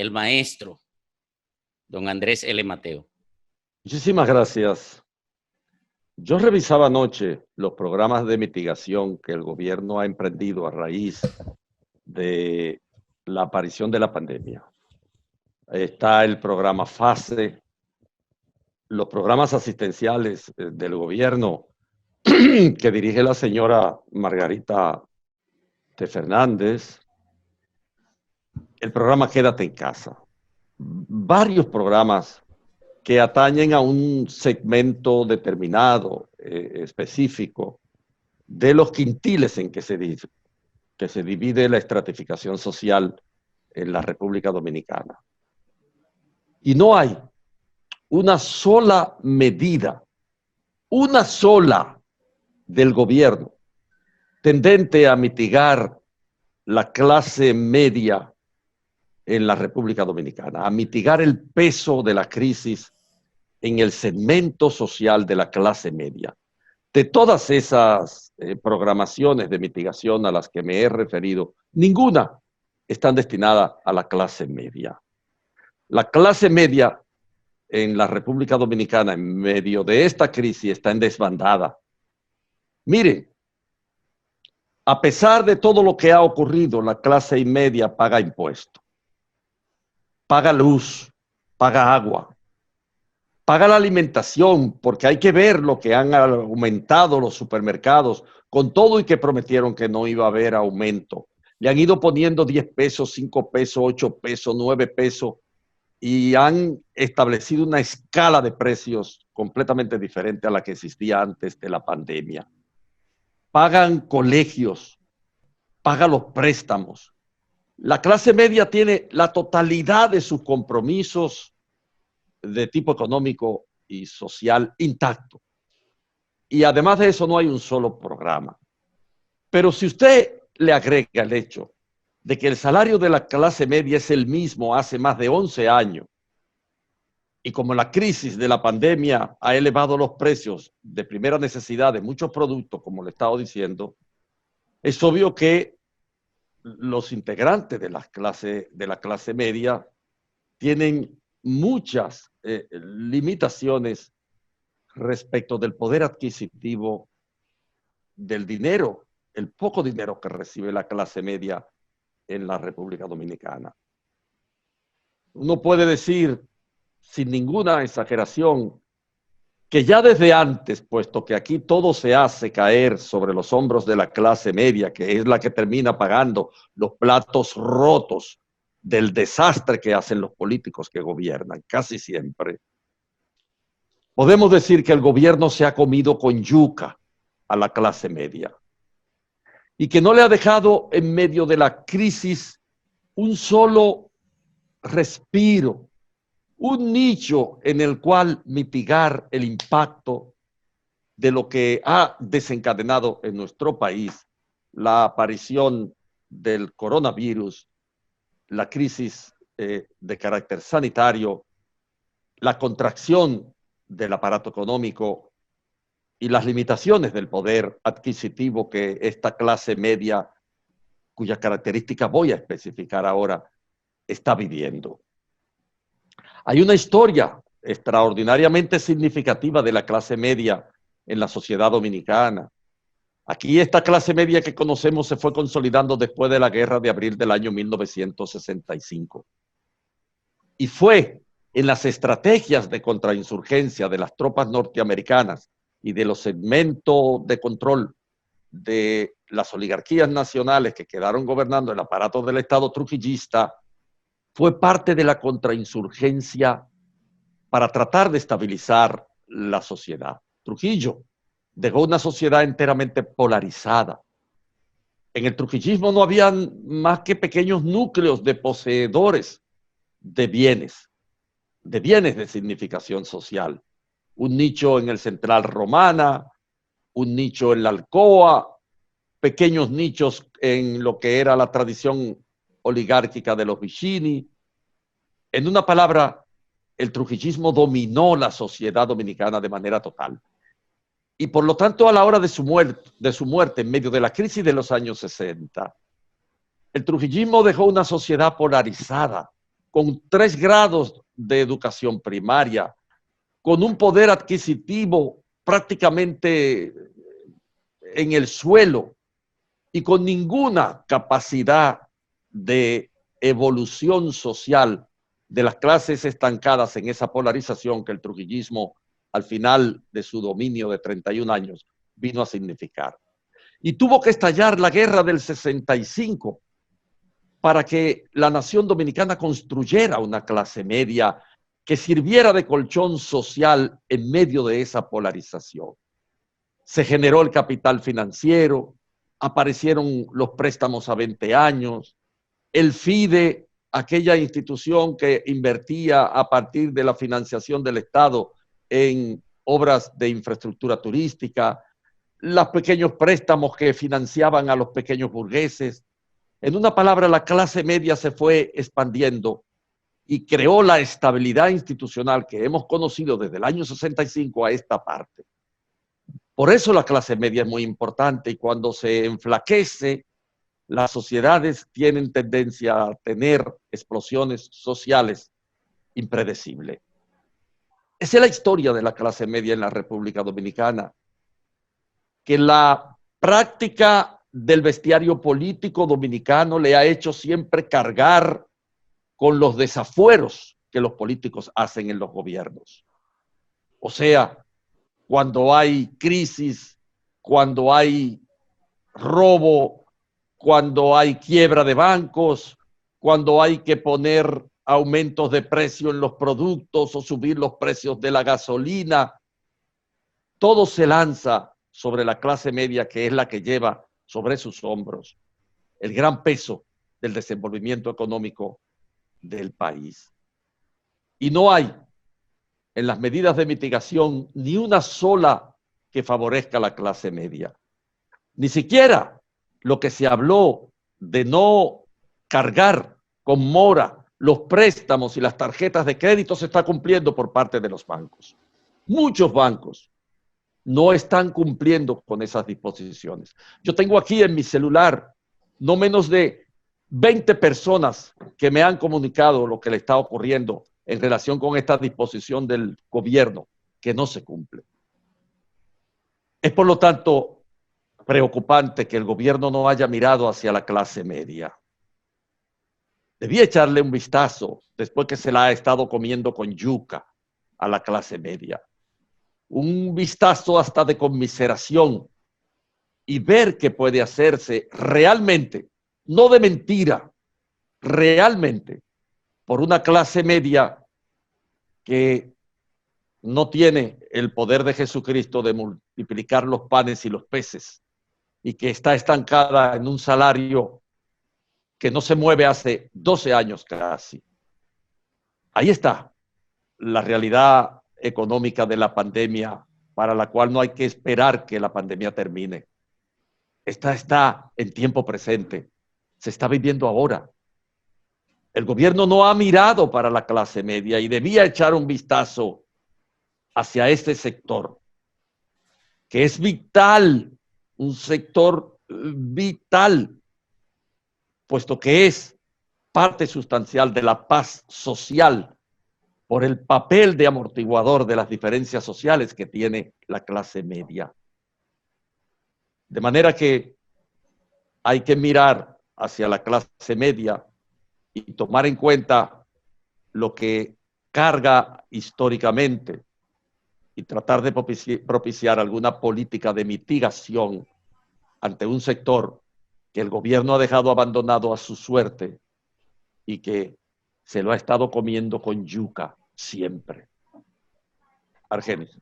el maestro, don Andrés L. Mateo. Muchísimas gracias. Yo revisaba anoche los programas de mitigación que el gobierno ha emprendido a raíz de la aparición de la pandemia. Está el programa FASE, los programas asistenciales del gobierno que dirige la señora Margarita de Fernández, el programa Quédate en Casa. Varios programas que atañen a un segmento determinado, específico, de los quintiles en que se divide la estratificación social en la República Dominicana. Y no hay una sola medida, una sola del gobierno, tendente a mitigar la clase media en la República Dominicana, a mitigar el peso de la crisis en el segmento social de la clase media. De todas esas programaciones de mitigación a las que me he referido, ninguna están destinada a la clase media. La clase media en la República Dominicana, en medio de esta crisis, está en desbandada. Miren, a pesar de todo lo que ha ocurrido, la clase media paga impuestos, paga luz, paga agua, paga la alimentación, porque hay que ver lo que han aumentado los supermercados, con todo y que prometieron que no iba a haber aumento. Le han ido poniendo 10 pesos, 5 pesos, 8 pesos, 9 pesos, y han establecido una escala de precios completamente diferente a la que existía antes de la pandemia. Pagan colegios, pagan los préstamos. La clase media tiene la totalidad de sus compromisos de tipo económico y social intacto. Y además de eso no hay un solo programa. Pero si usted le agrega el hecho de que el salario de la clase media es el mismo hace más de 11 años, y como la crisis de la pandemia ha elevado los precios de primera necesidad de muchos productos, como le he estado diciendo, es obvio que los integrantes de la clase media tienen muchas limitaciones respecto del poder adquisitivo del dinero, el poco dinero que recibe la clase media en la República Dominicana. Uno puede decir, sin ninguna exageración, que ya desde antes, puesto que aquí todo se hace caer sobre los hombros de la clase media, que es la que termina pagando los platos rotos del desastre que hacen los políticos que gobiernan, casi siempre, podemos decir que el gobierno se ha comido con yuca a la clase media y que no le ha dejado en medio de la crisis un solo respiro, un nicho en el cual mitigar el impacto de lo que ha desencadenado en nuestro país la aparición del coronavirus, la crisis de carácter sanitario, la contracción del aparato económico y las limitaciones del poder adquisitivo que esta clase media, cuya característica voy a especificar ahora, está viviendo. Hay una historia extraordinariamente significativa de la clase media en la sociedad dominicana. Aquí esta clase media que conocemos se fue consolidando después de la guerra de abril del año 1965. Y fue en las estrategias de contrainsurgencia de las tropas norteamericanas y de los segmentos de control de las oligarquías nacionales que quedaron gobernando el aparato del Estado trujillista, fue parte de la contrainsurgencia para tratar de estabilizar la sociedad. Trujillo dejó una sociedad enteramente polarizada. En el trujillismo no habían más que pequeños núcleos de poseedores de bienes de significación social. Un nicho en el Central Romana, un nicho en la Alcoa, pequeños nichos en lo que era la tradición oligárquica de los Vicini. En una palabra, el trujillismo dominó la sociedad dominicana de manera total. Y por lo tanto, a la hora de su muerte en medio de la crisis de los años 60, el trujillismo dejó una sociedad polarizada, con 3 grados de educación primaria, con un poder adquisitivo prácticamente en el suelo y con ninguna capacidad de evolución social de las clases estancadas en esa polarización que el trujillismo al final de su dominio de 31 años vino a significar. Y tuvo que estallar la guerra del 65 para que la nación dominicana construyera una clase media que sirviera de colchón social en medio de esa polarización. Se generó el capital financiero, aparecieron los préstamos a 20 años, el FIDE, aquella institución que invertía a partir de la financiación del Estado en obras de infraestructura turística, los pequeños préstamos que financiaban a los pequeños burgueses. En una palabra, la clase media se fue expandiendo y creó la estabilidad institucional que hemos conocido desde el año 65 a esta parte. Por eso la clase media es muy importante y cuando se enflaquece, las sociedades tienen tendencia a tener explosiones sociales impredecibles. Esa es la historia de la clase media en la República Dominicana, que la práctica del bestiario político dominicano le ha hecho siempre cargar con los desafueros que los políticos hacen en los gobiernos. O sea, cuando hay crisis, cuando hay robo, cuando hay quiebra de bancos, cuando hay que poner aumentos de precio en los productos o subir los precios de la gasolina, todo se lanza sobre la clase media, que es la que lleva sobre sus hombros el gran peso del desenvolvimiento económico del país. Y no hay en las medidas de mitigación ni una sola que favorezca a la clase media. Ni siquiera lo que se habló de no cargar con mora los préstamos y las tarjetas de crédito se está cumpliendo por parte de los bancos. Muchos bancos no están cumpliendo con esas disposiciones. Yo tengo aquí en mi celular no menos de 20 personas que me han comunicado lo que le está ocurriendo en relación con esta disposición del gobierno que no se cumple. Es por lo tanto preocupante que el gobierno no haya mirado hacia la clase media. Debía echarle un vistazo después que se la ha estado comiendo con yuca a la clase media. Un vistazo hasta de conmiseración y ver qué puede hacerse realmente, no de mentira, realmente, por una clase media que no tiene el poder de Jesucristo de multiplicar los panes y los peces y que está estancada en un salario que no se mueve hace 12 años casi. Ahí está la realidad económica de la pandemia, para la cual no hay que esperar que la pandemia termine. Esta está en tiempo presente, se está viviendo ahora. El gobierno no ha mirado para la clase media y debía echar un vistazo hacia este sector, que es vital, un sector vital, puesto que es parte sustancial de la paz social por el papel de amortiguador de las diferencias sociales que tiene la clase media. De manera que hay que mirar hacia la clase media y tomar en cuenta lo que carga históricamente y tratar de propiciar alguna política de mitigación ante un sector que el gobierno ha dejado abandonado a su suerte y que se lo ha estado comiendo con yuca siempre. Argenis.